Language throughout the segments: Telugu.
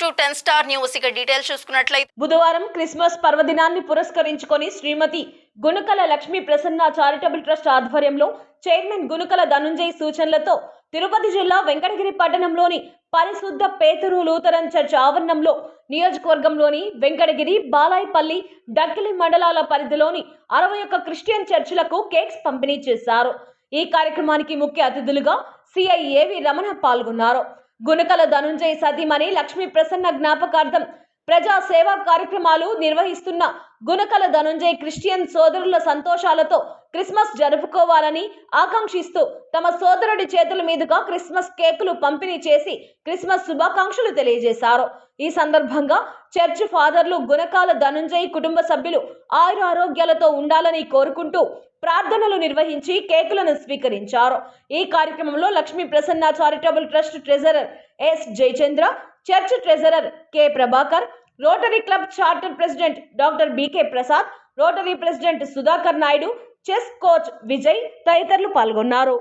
10 Star News ఇక డీటెయిల్స్ చూసుకున్నట్లయితే బుధవారం క్రిస్మస్ పర్వదినాన్ని పురస్కరించుకొని శ్రీమతి గుణకల లక్ష్మీ ప్రసన్న చారిటబుల్ ట్రస్ట్ ఆధ్వర్యంలో చైర్మన్ గుణకల ధనుంజయ్ సూచనలతో తిరుపతి జిల్లా వెంకటగిరి పట్టణంలోని పరిశుద్ధ పేతురు లూథరన్ చర్చ్ ఆవరణంలో నియోజకవర్గంలోని వెంకటగిరి, బాలాయపల్లి, డక్కిలి మండలాల పరిధిలోని 61 క్రిస్టియన్ చర్చిలకు కేక్స్ పంపిణీ చేశారు. ఈ కార్యక్రమానికి ముఖ్య అతిథులుగా సిఐ ఏవి రమణ పాల్గొన్నారు. గుణకల ధనుంజయ్ సతీమణి లక్ష్మీ ప్రసన్న జ్ఞాపకార్థం ప్రజా సేవా కార్యక్రమాలు నిర్వహిస్తున్న గుణకల ధనుంజయ్ క్రిస్టియన్ సోదరుల సంతోషాలతో క్రిస్మస్ జరుపుకోవాలని ఆకాంక్షిస్తూ తమ సోదరుడి చేతుల మీదుగా క్రిస్మస్ కేకులు పంపిణీ చేసి క్రిస్మస్ శుభాకాంక్షలు తెలియజేశారు. ఈ సందర్భంగా చర్చ్ ఫాదర్లు గుణకాల ధనుంజయ్ కుటుంబ సభ్యులు ఆయుర ఆరోగ్యాలతో ఉండాలని కోరుకుంటూ ప్రార్థనలు నిర్వహించి కేకులను స్వీకరించారు. ఈ కార్యక్రమంలో Lakshmi Prasanna charitable trust treasurer S Jayachandra, church treasurer K Prabhakar, rotary club charter president doctor BK Prasad, rotary president Sudhakar Naidu, chess coach Vijay తదితరులు పాల్గొన్నారు.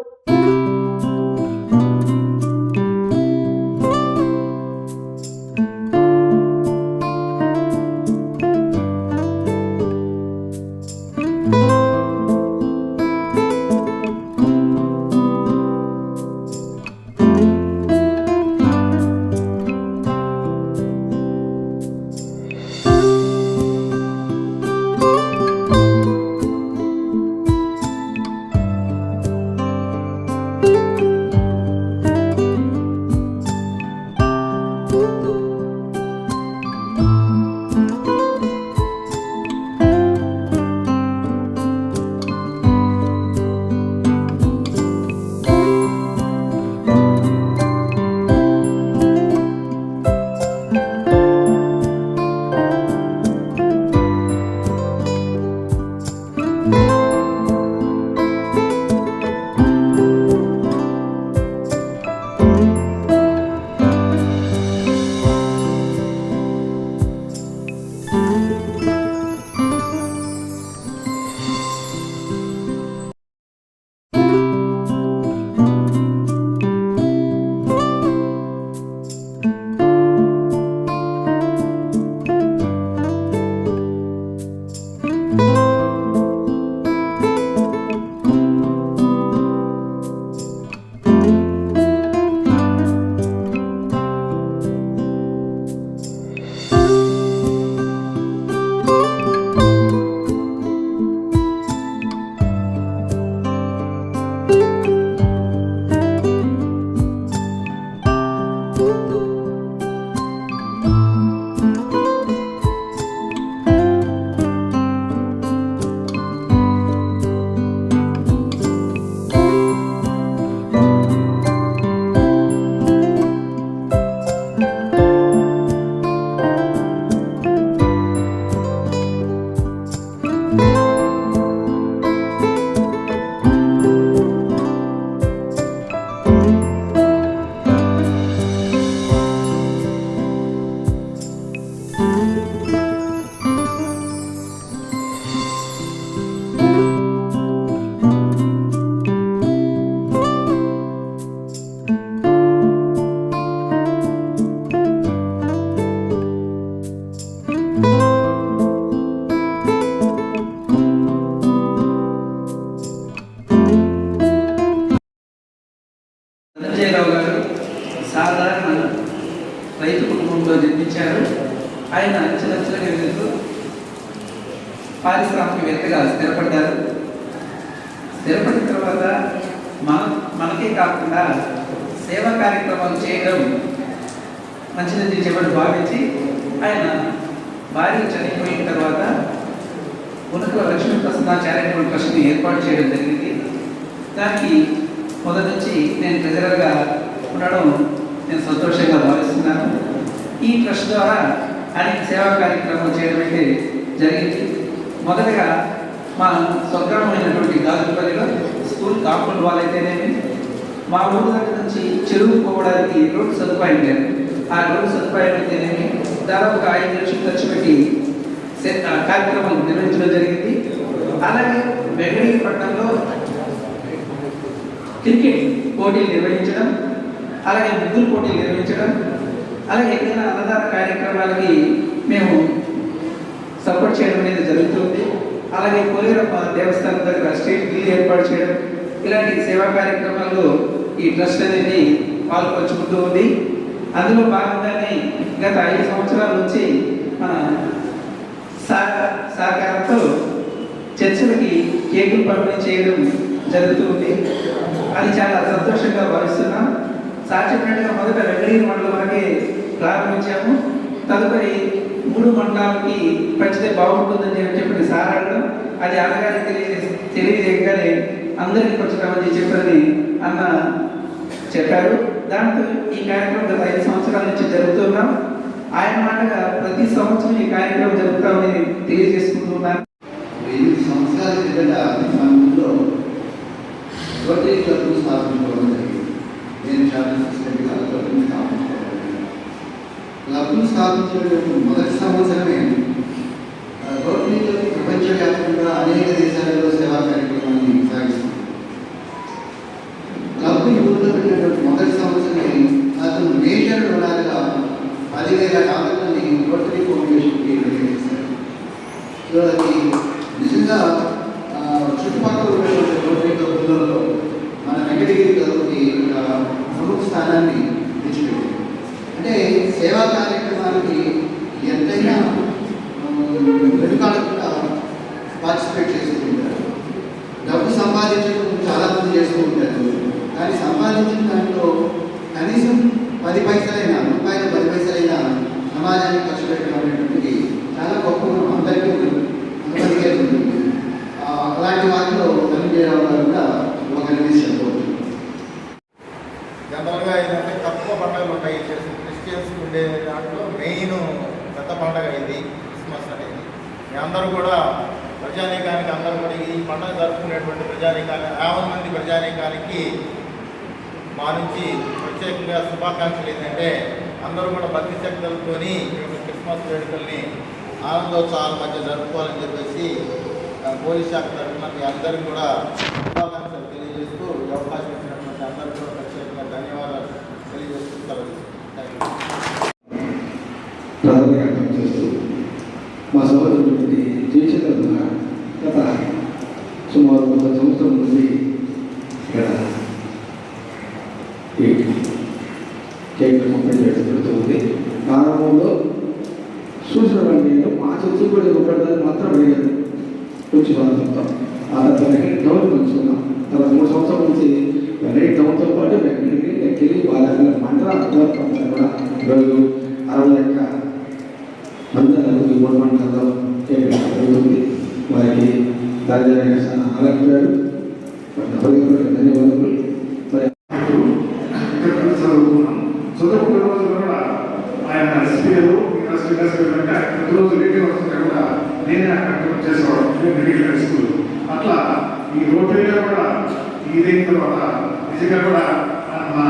ధనంజయరావు గారు సాధారణ రైతు కుటుంబంలో జన్మించారు. ఆయన అంచెలంచెలుగా ఎదుగుతూ పారిశ్రామికవేత్తగా స్థిరపడ్డారు. స్థిరపడిన తర్వాత మనకే కాకుండా సేవా కార్యక్రమాలు చేయడం మంచిదని చెప్పని భావించి ఆయన భార్య చనిపోయిన తర్వాత గుణకల లక్ష్మీ ప్రసన్న చారిటబుల్ ట్రస్ట్ని ఏర్పాటు చేయడం జరిగింది. దానికి మొదటి నుంచి నేను ట్రెజరర్గా ఉండడం నేను సంతోషంగా భావిస్తున్నాను. ఈ ట్రస్ట్ ద్వారా అనేక సేవా కార్యక్రమాలు చేయడం అయితే జరిగింది. మొదటగా మా స్వగ్రామైనటువంటి గాజుపల్లిలో స్కూల్ కాంపౌండ్ వాల్ అయితేనేమి, మా ఊరు దగ్గర నుంచి చెరువు పోవడానికి రోడ్డు సదుపాయం లేదు. ఆ రోడ్డు సదుపాయం అయితేనేమి దాదాపు 5 లక్షలు ఖర్చు పెట్టి కార్యక్రమాలు నిర్వహించడం జరిగింది. అలాగే వెంకటగిరి పట్టణంలో క్రికెట్ పోటీలు నిర్వహించడం, అలాగే ముగ్గురు పోటీలు నిర్వహించడం, అలాగే ఎక్కడైనా అన్నదాన కార్యక్రమాలకి మేము సపోర్ట్ చేయడం అనేది జరుగుతుంది. అలాగే కోలేరమ్మ దేవస్థానం దగ్గర స్ట్రీట్ గిల్ ఏర్పాటు చేయడం, ఇలాంటి సేవా కార్యక్రమాల్లో ఈ ట్రస్ట్ అనేది పాల్పంచుకుంటూ ఉంది. అందులో భాగంగానే గత 5 సంవత్సరాల నుంచి మన సహకారంతో చర్చలకి కేకులు పంపిణీ చేయడం జరుగుతూ ఉంది. అది చాలా సంతోషంగా భావిస్తున్నాం. సార్ చెప్పినట్టుగా మొదట వెంకటగిరి మండలం వరకే ప్రారంభించాము. తదుపరి 3 మండలాలకి పంచితే బాగుంటుందని చెప్పి సార్ అడగడం, అది అన్నగారికి తెలియజేయగానే అందరికీ పంచుతామని చెప్పని అన్న చెప్పారు. దాంతో ఈ కార్యక్రమం గత 5 సంవత్సరాల నుంచి జరుగుతున్నాం. ఆయన మాటగా ప్రతి సంవత్సరం ఈ కార్యక్రమం జరుగుతామని తెలియజేసుకుంటున్నాను. 8 సంవత్సరాల కిందట మన ఊళ్ళో రోటరీ క్లబ్ను స్థాపించుకోవడం జరిగింది. నేను చాలా క్లబ్ను స్థాపించుకోవడం జరిగింది. క్లబ్ను స్థాపించిన మొదటి సంవత్సరమే రోటరీ క్లబ్ ప్రపంచవ్యాప్తంగా అనేక దేశాలలో సేవా కార్యక్రమాన్ని సాగిస్తుంది. క్లబ్ ఊళ్ళో పెట్టినటువంటి మొదటి సంవత్సరమే అతను మేజర్ రుణాలుగా $10,000 రోటరీ ఫౌండేషన్కి చేశారు. సో అది నిజంగా చుట్టుపక్కల ఉన్నటువంటి రోటరీ క్లబ్లలో మన వెంకటగిరి క్లబ్కి ప్రముఖ స్థానాన్ని తెచ్చిపెట్టింది. అంటే సేవా కార్యక్రమాలకి ఎంతైనా వెనుకాడకుండా పార్టిసిపేట్ చేస్తూ ఉంటారు. డబ్బు సంపాదించడం చాలామంది చేస్తూ ఉంటారు. కానీ సంపాదించిన దాంట్లో కనీసం 10 పైసలైనా రూపాయలు 10 పైసలైనా సమాజానికి ఖర్చు పెట్టడం అనేటువంటిది చాలా గొప్ప అందరికీ అనుమతిగా ఉంటుంది. అలాంటి వాటిలో ధనంజయరావు గారు కూడా ఒక నిర్దేశం చెప్పవచ్చు. జనరల్గా ఏంటంటే తక్కువ పండుగలు ఉంటాయి. క్రిస్టియన్స్ ఉండే దాంట్లో మెయిన్ పెద్ద పండుగ ఇది క్రిస్మస్ అనేది. మీ అందరూ కూడా ప్రజానీకానికి అందరూ కూడా ఈ పండుగ జరుపుకునేటువంటి ప్రజానీకానికి 50 మంది ప్రజానీకానికి మా నుంచి ప్రత్యేకంగా శుభాకాంక్షలు ఏంటంటే అందరూ కూడా భక్తి శక్తులతో క్రిస్మస్ వేడుకల్ని ఆనందోత్సవాల మధ్య జరుపుకోవాలని చెప్పేసి పోలీస్ శాఖ తరఫున మీ అందరికీ కూడా శుభాకాంక్షలు తెలియజేస్తూ ఈ అవకాశం ఇచ్చినటువంటి అందరికీ కూడా ప్రత్యేకంగా ధన్యవాదాలు తెలియజేస్తూ ప్రాధాన్యత చేస్తూ మా సోదరుడి జీవితంలో గత సుమారు 100 సంవత్సరం నుండి ఇక్కడ ఈ కేక్ పంపిణీ చేయడం జరుగుతుంది. ప్రారంభంలో చూసిన నేను మా చర్చ కూడా ఇవ్వబడ్డది మాత్రం అడిగాను కొంచెం బాధతో. ఆ తర్వాత టౌన్ పంచుకున్నాం. తర్వాత 3 సంవత్సరాల నుంచి వెంకటగిరి టౌన్తో పాటు వెంకటగిరి లెక్కలి వాళ్ళ మండలాలు కూడా ఈరోజు 60 లెక్క మండలాలు ఈ 3 మండలాల్లో కేక్ జరుగుతుంది. వారికి రాజధాని ఆలపించారు. ధన్యవాదాలు. చదువుకున్న రోజుల్లో కూడా ఆయన ఎస్పీలు అంటే ప్రతిరోజు రేడియో వస్తుంటే కూడా నేనే అక్కడ చేసేవాడు మెడికల్ స్కూల్. అట్లా ఈ రోటరీలో కూడా ఇదైన తర్వాత నిజంగా కూడా మా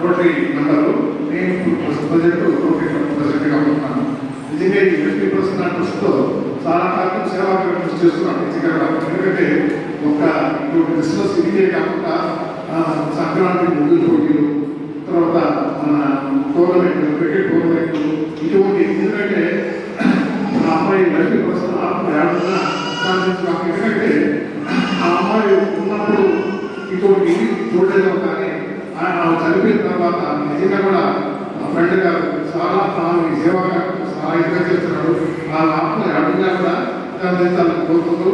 రోటరీ మెంబర్లు నేను ప్రజెంట్ రోటరీ ప్రెసిడెంట్గా ఉంటున్నాను. నిజంగా ఈ 50% ట్రస్ట్తో చాలా కాలం సేవా కార్యక్రమం చేస్తున్నాను. నిజంగా ఎందుకంటే ఒక క్రిస్మస్ ఇదే కాకుండా సంక్రాంతి ముగ్గులు పోటీలు, తర్వాత మన టోర్నమెంట్లు, క్రికెట్ టోర్నమెంట్లు ఇటువంటి. ఎందుకంటే ఆ అమ్మాయి 50% ఆత్మ సాధించడం. ఎందుకంటే ఆ అమ్మాయి ఉన్నప్పుడు ఇటువంటి చూడలేదు. కానీ ఆయన చనిపోయిన తర్వాత నిజంగా కూడా మా ఫ్రెండ్ గారు చాలా ఈ సేవా చాలా ఇదిగా చేస్తున్నాడు. ఆ ఆత్మ అడుగుగా కూడా కోరుకుంటూ